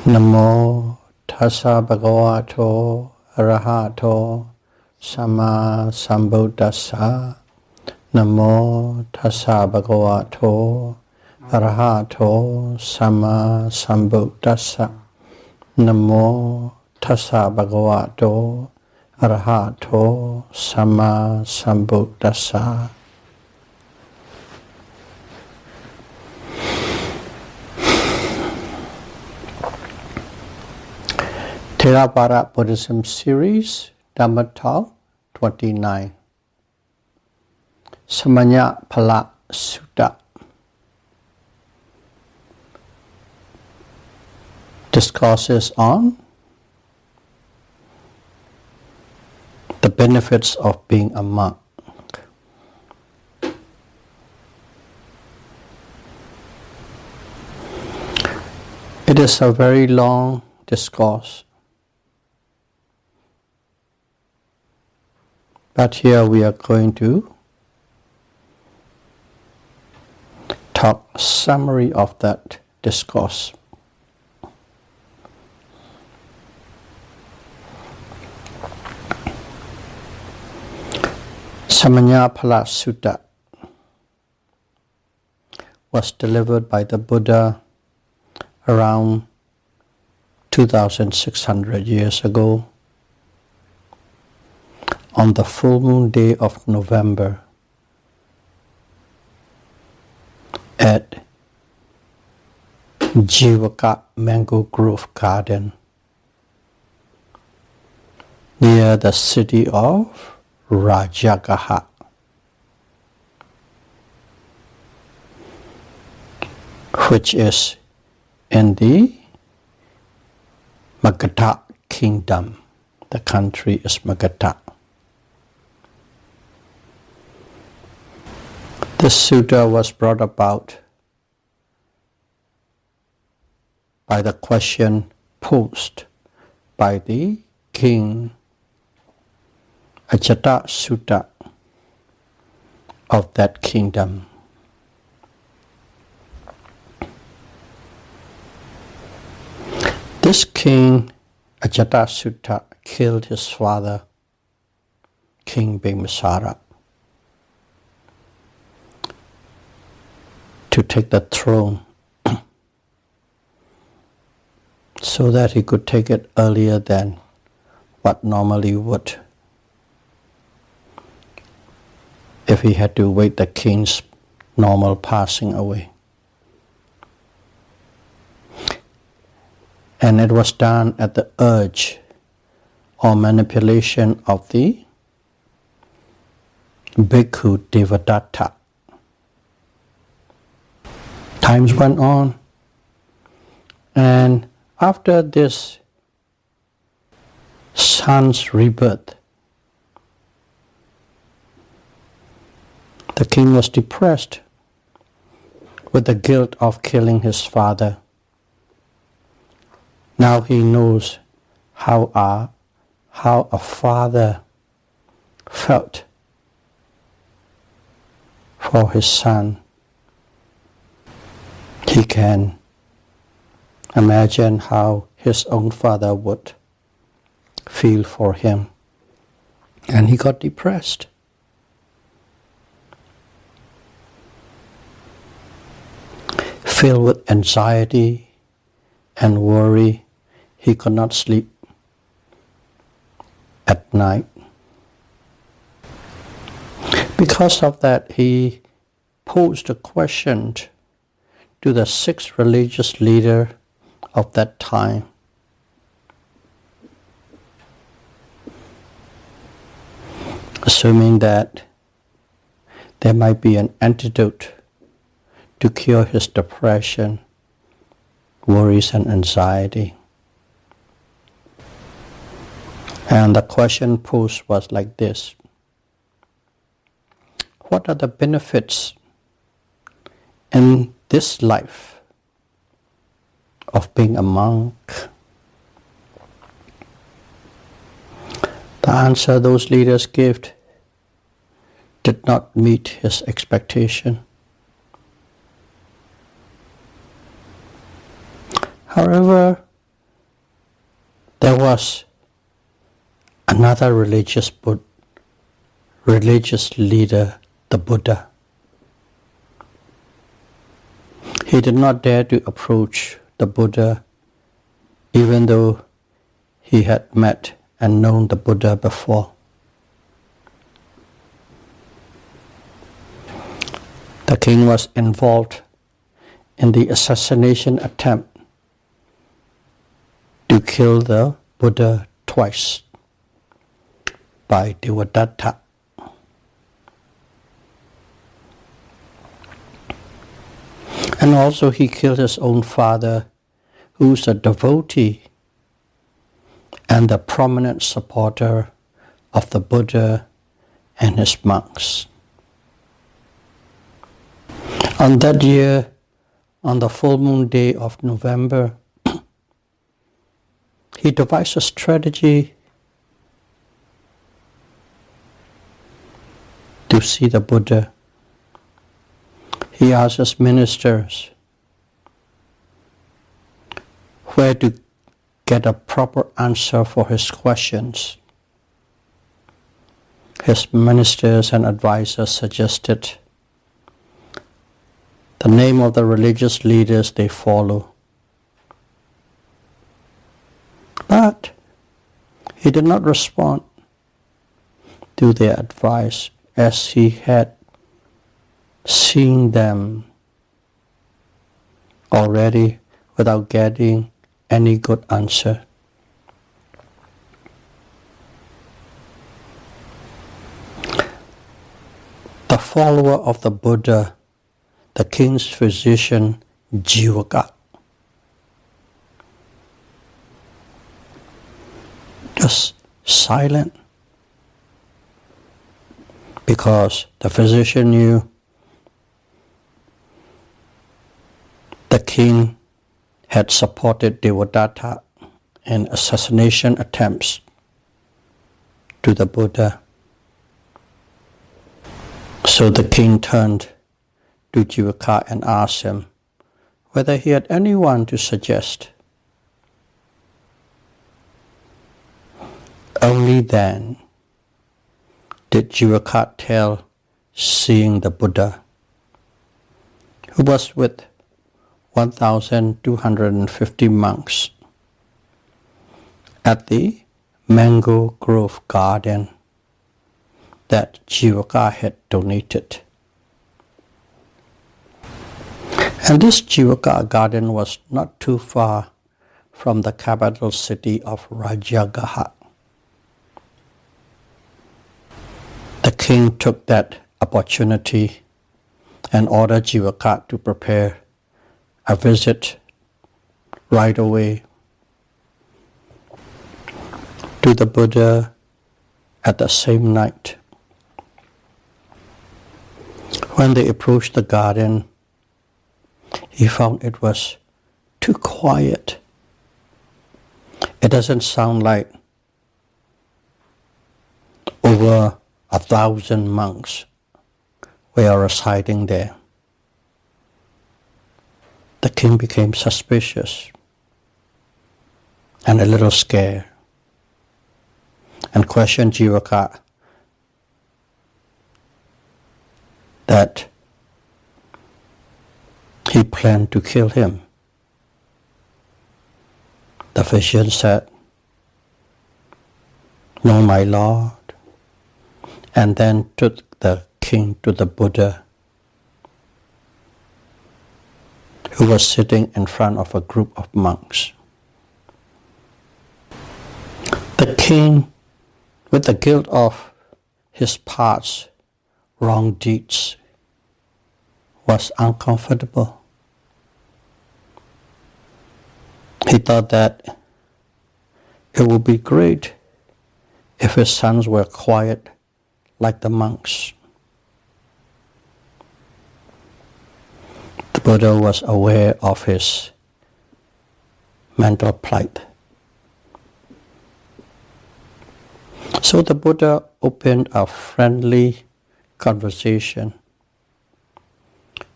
Namo tassa bhagavato arahato samma sambuddhassa. Namo tassa bhagavato arahato samma sambuddhassa. Namo tassa bhagavato arahato samma sambuddhassa. Theravada Buddhism Series, Dhamma Talk 29. Sāmaññaphala Sutta. Discourses on the benefits of being a monk. It is a very long discourse. But here we are going to talk a summary of that discourse. Sāmaññaphala Sutta was delivered by the Buddha around 2,600 years ago on the full moon day of November at Jīvaka Mango Grove Garden near the city of Rājagaha, which is in the Magadha kingdom. The country is Magadha. This sutta was brought about by the question posed by the king Ajātasattu of that kingdom. This king Ajātasattu killed his father, King Bimbisara, to take the throne so that he could take it earlier than what normally would if he had to wait the king's normal passing away. And it was done at the urge or manipulation of the Bhikkhu Devadatta. Times went on, and after this son's rebirth, the king was depressed with the guilt of killing his father. Now he knows how a father felt for his son. He can imagine how his own father would feel for him. And he got depressed. Filled with anxiety and worry, he could not sleep at night. Because of that, he posed a question to the 6 religious leaders of that time. Assuming that there might be an antidote to cure his depression, worries and anxiety. And the question posed was like this: what are the benefits in this life of being a monk? The answer those leaders gave did not meet his expectation. However, There was another religious leader, the Buddha. He did not dare to approach the Buddha, even though he had met and known the Buddha before. The king was involved in the assassination attempt to kill the Buddha twice by Devadatta. And also he killed his own father, who's a devotee and the prominent supporter of the Buddha and his monks. On that year, on the full moon day of November, he devised a strategy to see the Buddha. He asked his ministers where to get a proper answer for his questions. His ministers and advisors suggested the name of the religious leaders they follow. But he did not respond to their advice, as he had seen them already without getting any good answer. The follower of the Buddha, the king's physician, Jīvaka, just silent, because the physician knew the king had supported Devadatta in assassination attempts to the Buddha. So the king turned to Jīvaka and asked him whether he had anyone to suggest. Only then did Jīvaka tell seeing the Buddha, who was with 1,250 monks at the mango grove garden that Jīvaka had donated. And this Jīvaka garden was not too far from the capital city of Rājagaha. The king took that opportunity and ordered Jīvaka to prepare a visit right away to the Buddha at the same night. When they approached the garden, he found it was too quiet. It doesn't sound like over 1,000 monks were residing there. The king became suspicious and a little scared and questioned Jīvaka that he planned to kill him. The physician said, "No, my lord," and then took the king to the Buddha, who was sitting in front of a group of monks. The king, with the guilt of his past wrong deeds, was uncomfortable. He thought that it would be great if his sons were quiet like the monks. The Buddha was aware of his mental plight. So the Buddha opened a friendly conversation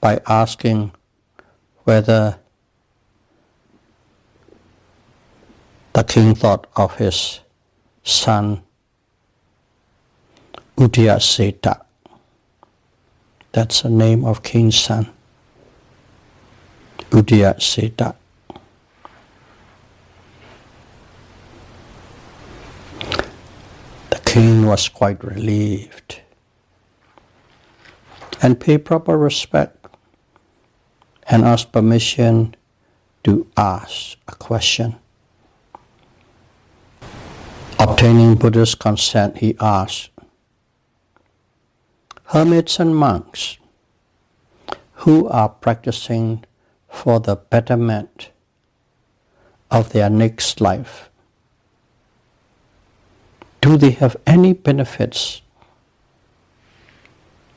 by asking whether The king thought of his son Ajātasattu. That's the name of king's son, Ajātasattu. The king was quite relieved and paid proper respect and asked permission to ask a question. Obtaining Buddha's consent, he asked, hermits and monks who are practicing for the betterment of their next life, do they have any benefits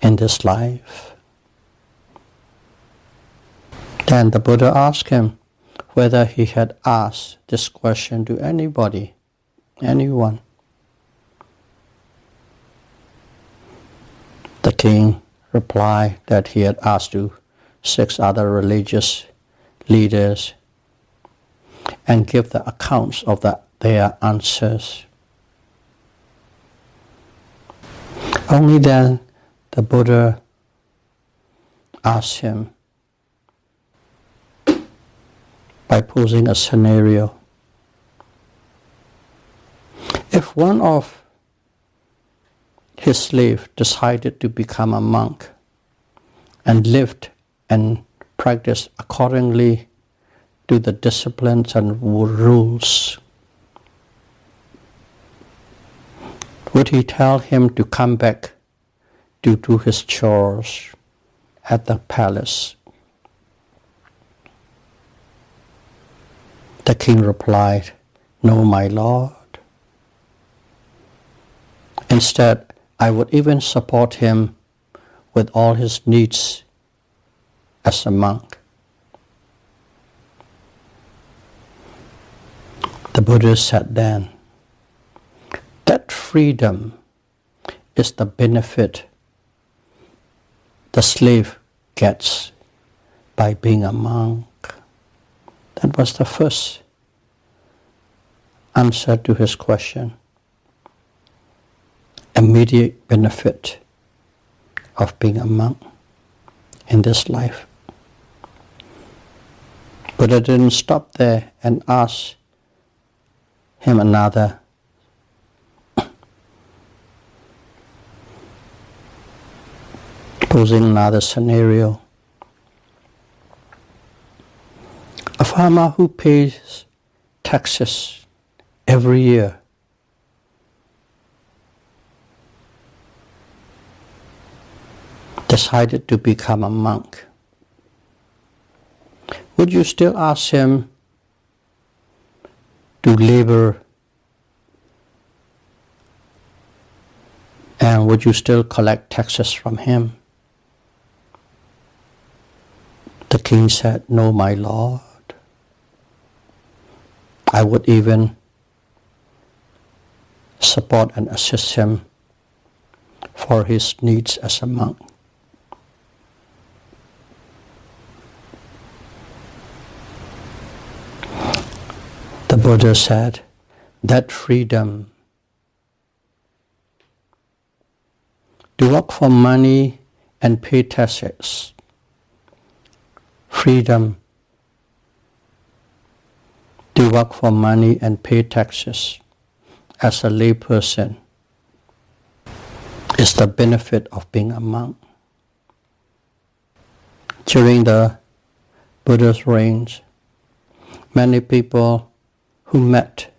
in this life? Then the Buddha asked him whether he had asked this question to anybody, anyone. The king replied that he had asked to 6 other religious leaders and give the accounts of their answers. Only then the Buddha asked him by posing a scenario. If one of his slaves decided to become a monk and lived and practiced accordingly to the disciplines and rules, would he tell him to come back to do his chores at the palace? The king replied, no, my lord. Instead, I would even support him with all his needs as a monk. The Buddha said then, that freedom is the benefit the slave gets by being a monk. That was the first answer to his question. Immediate benefit of being a monk in this life. Buddha didn't stop there and asked him another. Posing another scenario. A farmer who pays taxes every year decided to become a monk. Would you still ask him to labor, and would you still collect taxes from him? The king said, no, my lord. I would even support and assist him for his needs as a monk. The Buddha said that freedom to work for money and pay taxes, freedom to work for money and pay taxes as a lay person is the benefit of being a monk. During the Buddha's reign, many people who met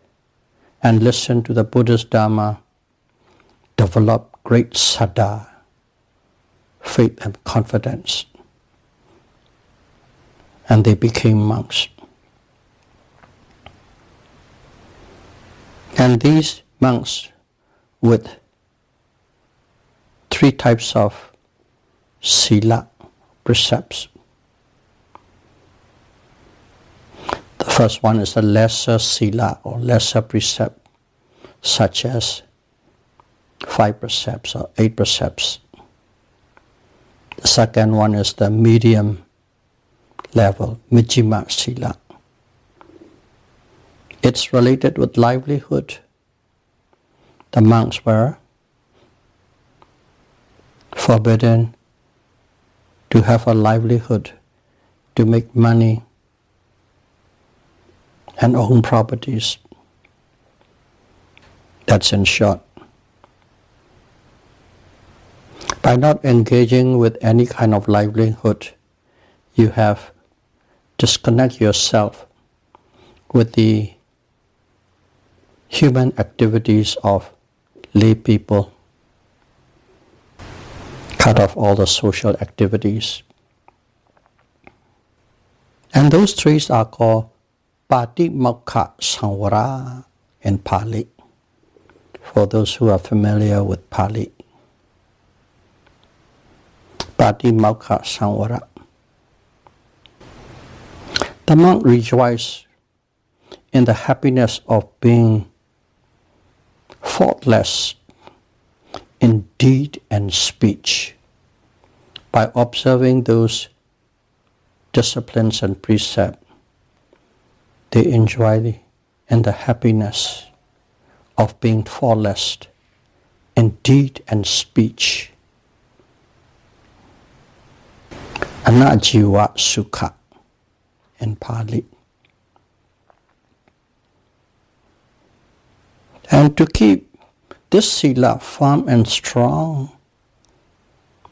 and listened to the Buddha's Dharma developed great saddha, faith and confidence, and they became monks. And these monks with 3 types of sila, precepts. The first one is the lesser sila or lesser precept, such as 5 precepts or 8 precepts. The second one is the medium level, Mijjhima sila, It's related with livelihood. The monks were forbidden to have a livelihood, to make money and own properties. That's in short. By not engaging with any kind of livelihood, you have disconnect yourself with the human activities of lay people, cut off all the social activities. And those trees are called Patimokha Samvara in Pali, for those who are familiar with Pali. Patimokha Samvara. The monk rejoices in the happiness of being faultless in deed and speech by observing those disciplines and precepts. They enjoy in the happiness of being faultless in deed and speech. Anajiva Sukha in Pali. And to keep this sila firm and strong,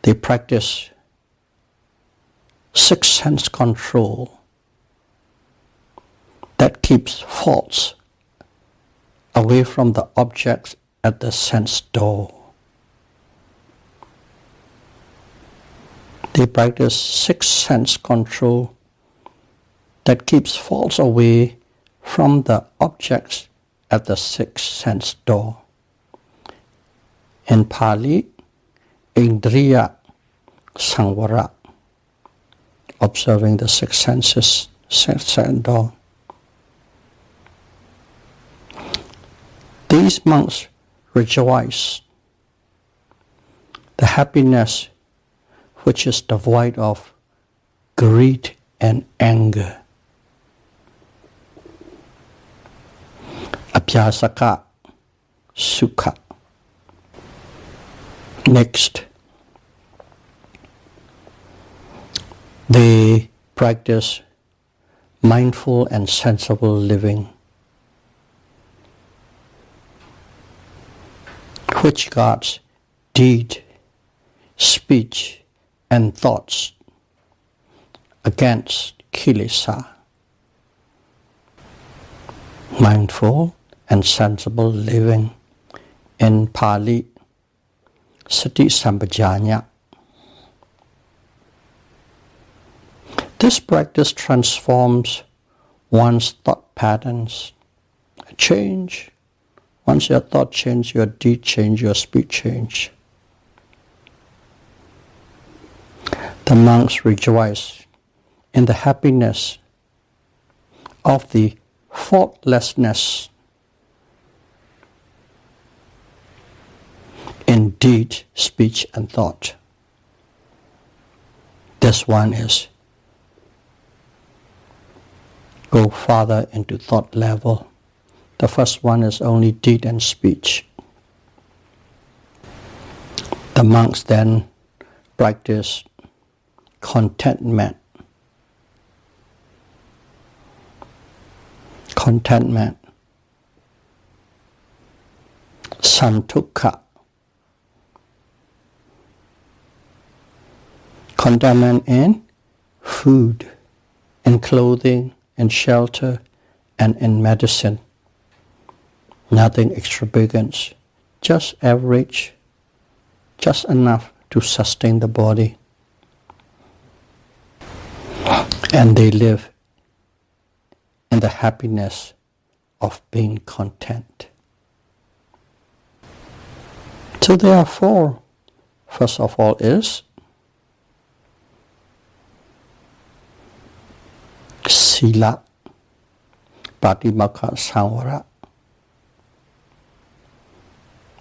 they practice 6 sense control that keeps faults away from the objects at the sense door. They practice 6 sense control that keeps faults away from the objects at the 6th sense door. In Pali, Indriya Samvara, observing the 6 senses, 6th sense door. These monks rejoice the happiness which is devoid of greed and anger. Ajātasattu Sukha. Next, they practice mindful and sensible living, which guards deed, speech, and thoughts against kilesa. Mindful and sensible living in Pali, Sati Sampajanya. This practice transforms one's thought patterns. Change. Once your thought change, your deed change, your speech change. The monks rejoice in the happiness of the faultlessness in deed, speech, and thought. This one is go farther into thought level. The first one is only deed and speech. The monks then practice contentment. Contentment. Santukha. Contentment in food, in clothing, in shelter, and in medicine. Nothing extravagant, just average, just enough to sustain the body. And they live in the happiness of being content. So there are 4. First of all is Sila, Patimokha Samvara.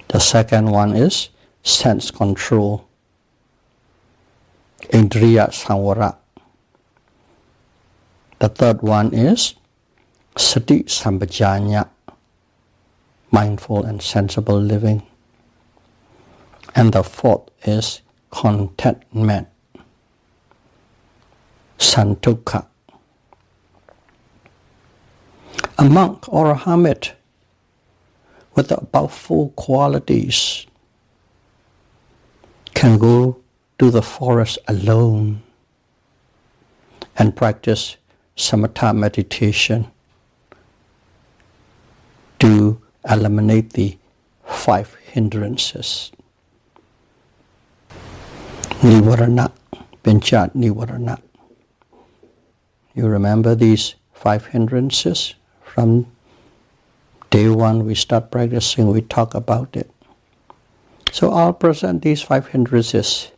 The second one is sense control, Indriya Samvara. The third one is Sati Sampajañña, mindful and sensible living. And the fourth is contentment, santukha. A monk or a hermit with the above four qualities can go to the forest alone and practice samatha meditation to eliminate the 5 hindrances. Nivarana, Pinchat Nivarana. You remember these 5 hindrances? From day one we start practicing, we talk about it. So I'll present these 5 hindrances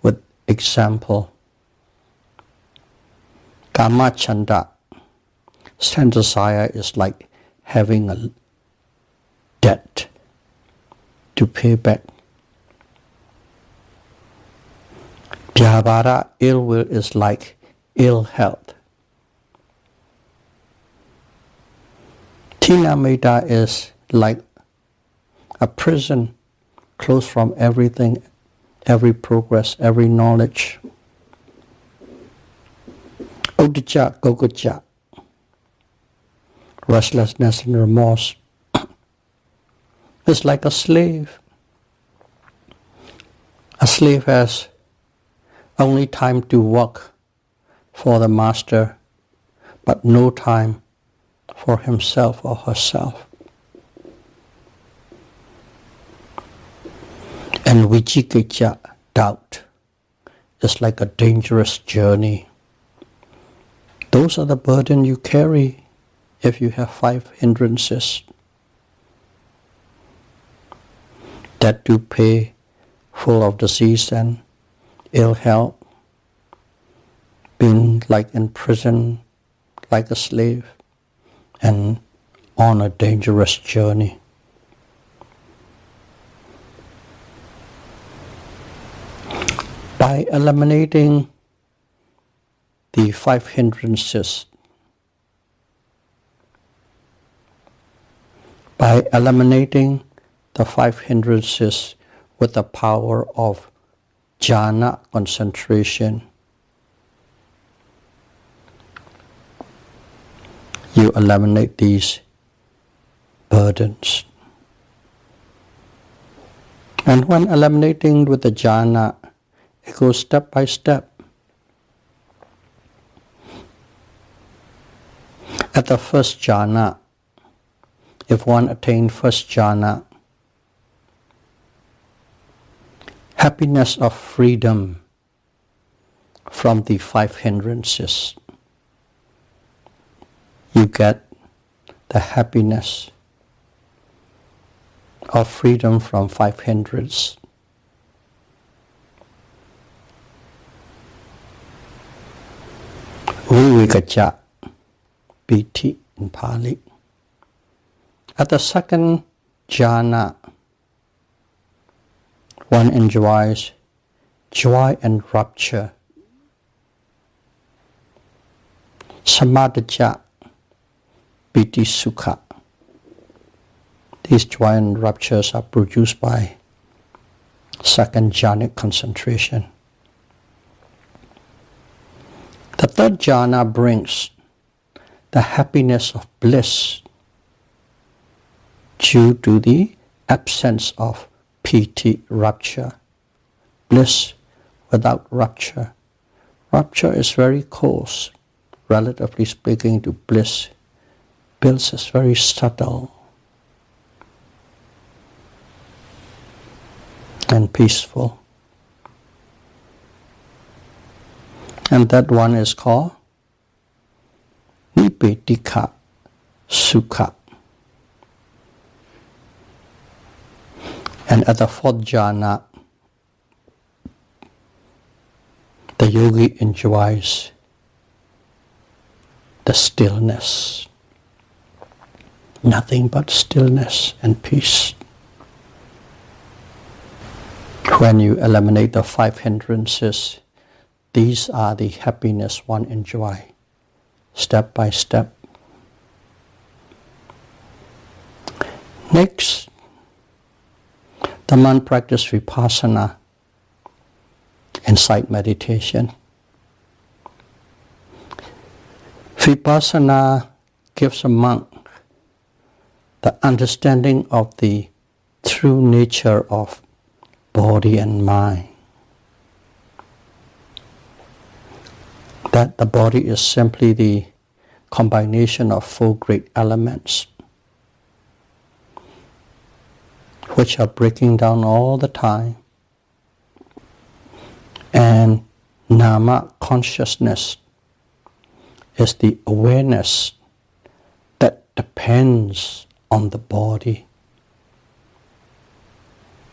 with example. Kama chanda, sense desire is like having a debt to pay back. Vyavara, ill will, is like ill health. Tinamita is like a prison closed from everything, every progress, every knowledge. Uddhacca, Gogacha, restlessness and remorse is like a slave. A slave has only time to work for the master, but no time for himself or herself. And Vijikicca, doubt, is like a dangerous journey. Those are the burden you carry if you have 5 hindrances. Debt to pay, full of disease and ill health, being like in prison, like a slave, and on a dangerous journey. By eliminating the 5 hindrances, by eliminating the 5 hindrances with the power of jhana, concentration, you eliminate these burdens. And when eliminating with the jhana, it goes step by step. At the first jhana, if one attained first jhana, happiness of freedom from the 5 hindrances. You get the happiness of freedom from 5 hindrances. Vivekaca, piti in Pali. At the second jhana, one enjoys joy and rapture. Samadhaca, piti sukha. These joy and raptures are produced by second jhanic concentration. The third jhana brings the happiness of bliss due to the absence of piti, rapture. Bliss without rapture. Rapture is very coarse, relatively speaking to bliss. Bliss is very subtle and peaceful. And that one is called Nibbedika Sukha. And at the fourth jhana, the yogi enjoys the stillness. Nothing but stillness and peace. When you eliminate the 5 hindrances, these are the happiness one enjoys, step by step. Next, the monk practiced vipassana, insight meditation. Vipassana gives a monk the understanding of the true nature of body and mind. That the body is simply the combination of four great elements, which are breaking down all the time. And nama consciousness is the awareness that depends on the body.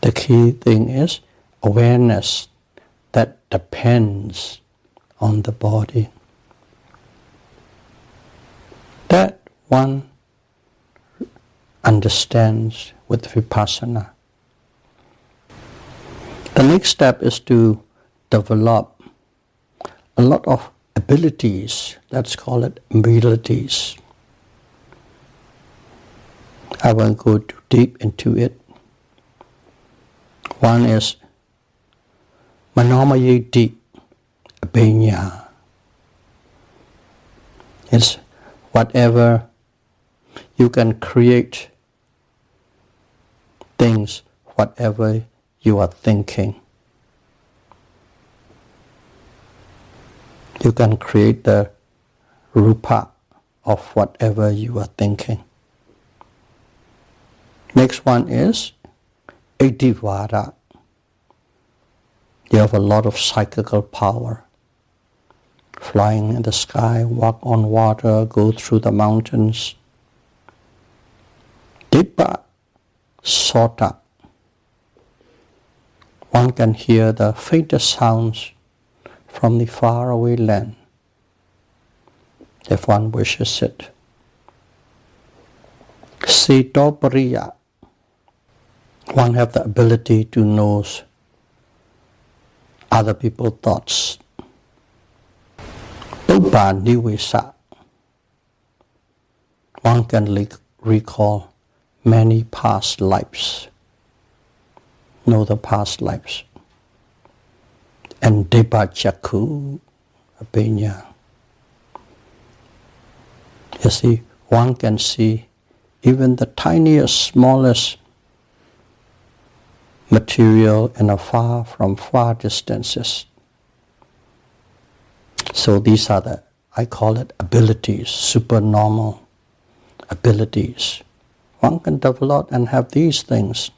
The key thing is awareness that depends on the body. That one understands with vipassana. The next step is to develop a lot of abilities, let's call it abilities. I won't go too deep into it. One is manomayeti abhinya. It's whatever you can create things, whatever you are thinking. You can create the rupa of whatever you are thinking. Next one is Adivara. You have a lot of psychical power. Flying in the sky, walk on water, go through the mountains. Dibba Sota. One can hear the faintest sounds from the faraway land, if one wishes it. Sitopariya. One have the ability to know other people's thoughts. Tubba Nivesa. One can recall many past lives, know the past lives. And Debbacakkhu Abhinya. You see, one can see even the tiniest, smallest material in a far distances. So these are the, I call it abilities, supernormal abilities. One can develop and have these things.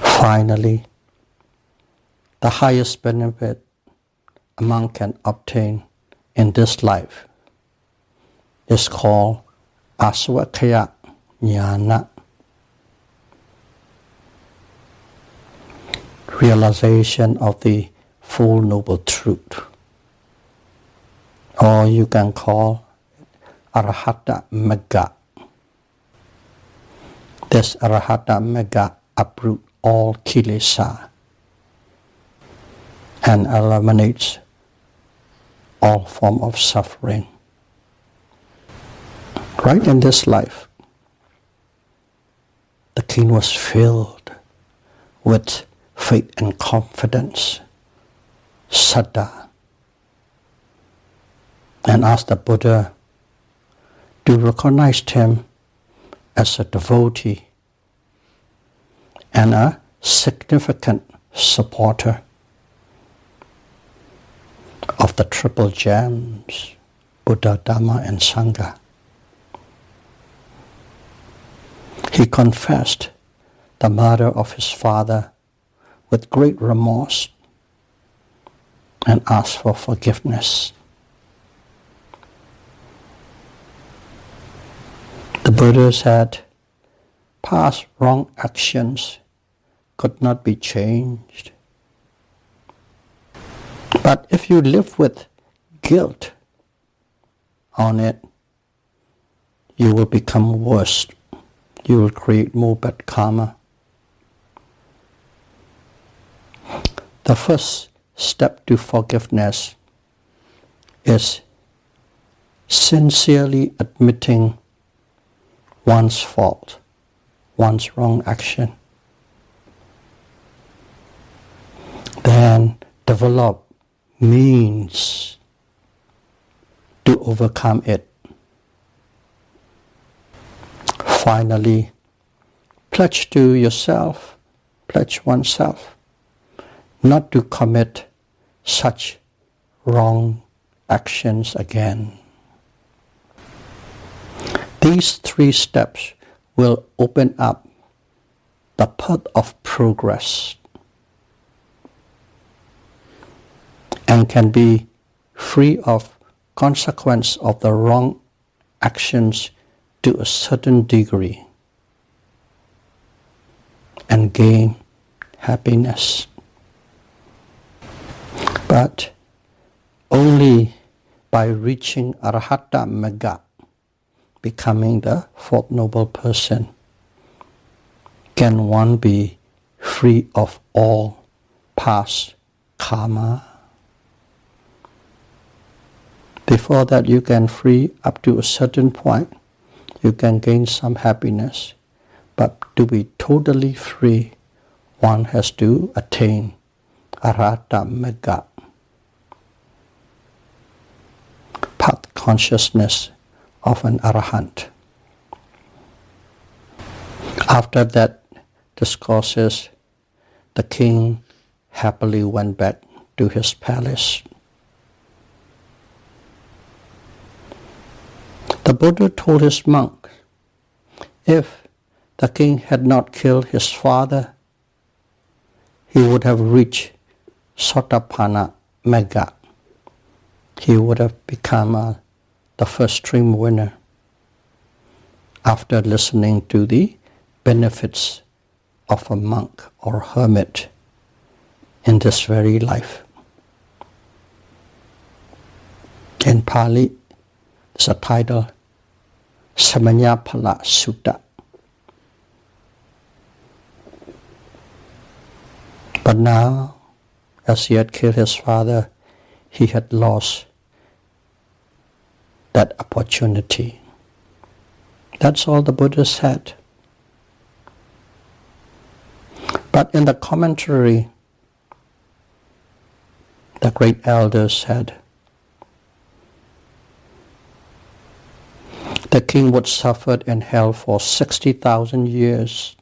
Finally, the highest benefit a monk can obtain in this life is called asvakkhaya jnana. Realization of the Full Noble Truth. Or you can call Arahata Magga. This Arahata Magga uproot all kilesa and eliminates all form of suffering. Right in this life, the king was filled with faith and confidence, saddha, and asked the Buddha to recognize him as a devotee and a significant supporter of the triple gems, Buddha, Dhamma, and Sangha. He confessed the murder of his father with great remorse and asked for forgiveness. The Buddha said, past wrong actions could not be changed. But if you live with guilt on it, you will become worse. You will create more bad karma. The first step to forgiveness is sincerely admitting one's fault, one's wrong action. Then develop means to overcome it. Finally, pledge to yourself, pledge oneself, not to commit such wrong actions again. These 3 steps will open up the path of progress and can be free of consequence of the wrong actions to a certain degree and gain happiness. But only by reaching Arahata Magga, becoming the 4th Noble Person, can one be free of all past karma. Before that, you can free up to a certain point. You can gain some happiness. But to be totally free, one has to attain Arahata Magga, path consciousness of an Arahant. After that discourses, the king happily went back to his palace. The Buddha told his monk, if the king had not killed his father, he would have reached Sotapanna Magga. He would have become the first stream winner after listening to the benefits of a monk or hermit in this very life. In Pali, there's a title, Sāmaññaphala Sutta. But now, as he had killed his father, he had lost that opportunity. That's all the Buddha said. But in the commentary, the great elders said, the king would suffer in hell for 60,000 years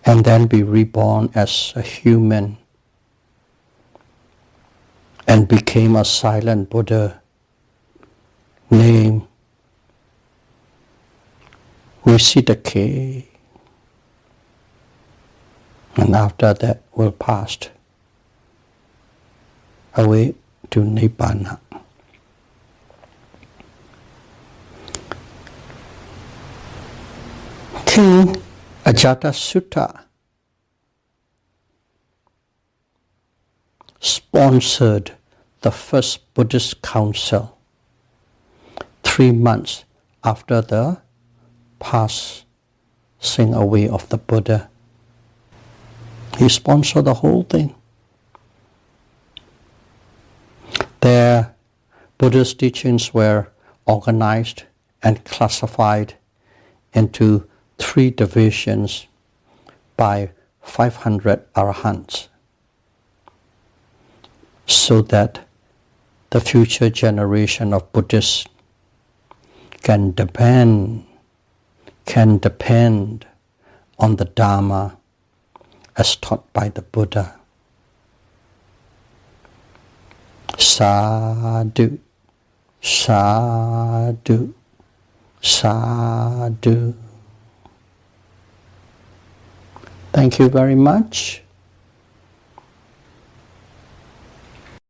and then be reborn as a human and became a silent Buddha named Visidake. And after that will pass away to Nibbana. King Ajātasattu sponsored the first Buddhist council 3 months after the passing away of the Buddha. He sponsored the whole thing. Their Buddhist teachings were organized and classified into 3 divisions by 500 Arahants, so that the future generation of Buddhists can depend on the Dharma as taught by the Buddha. Sadhu, sadhu, sadhu. Thank you very much.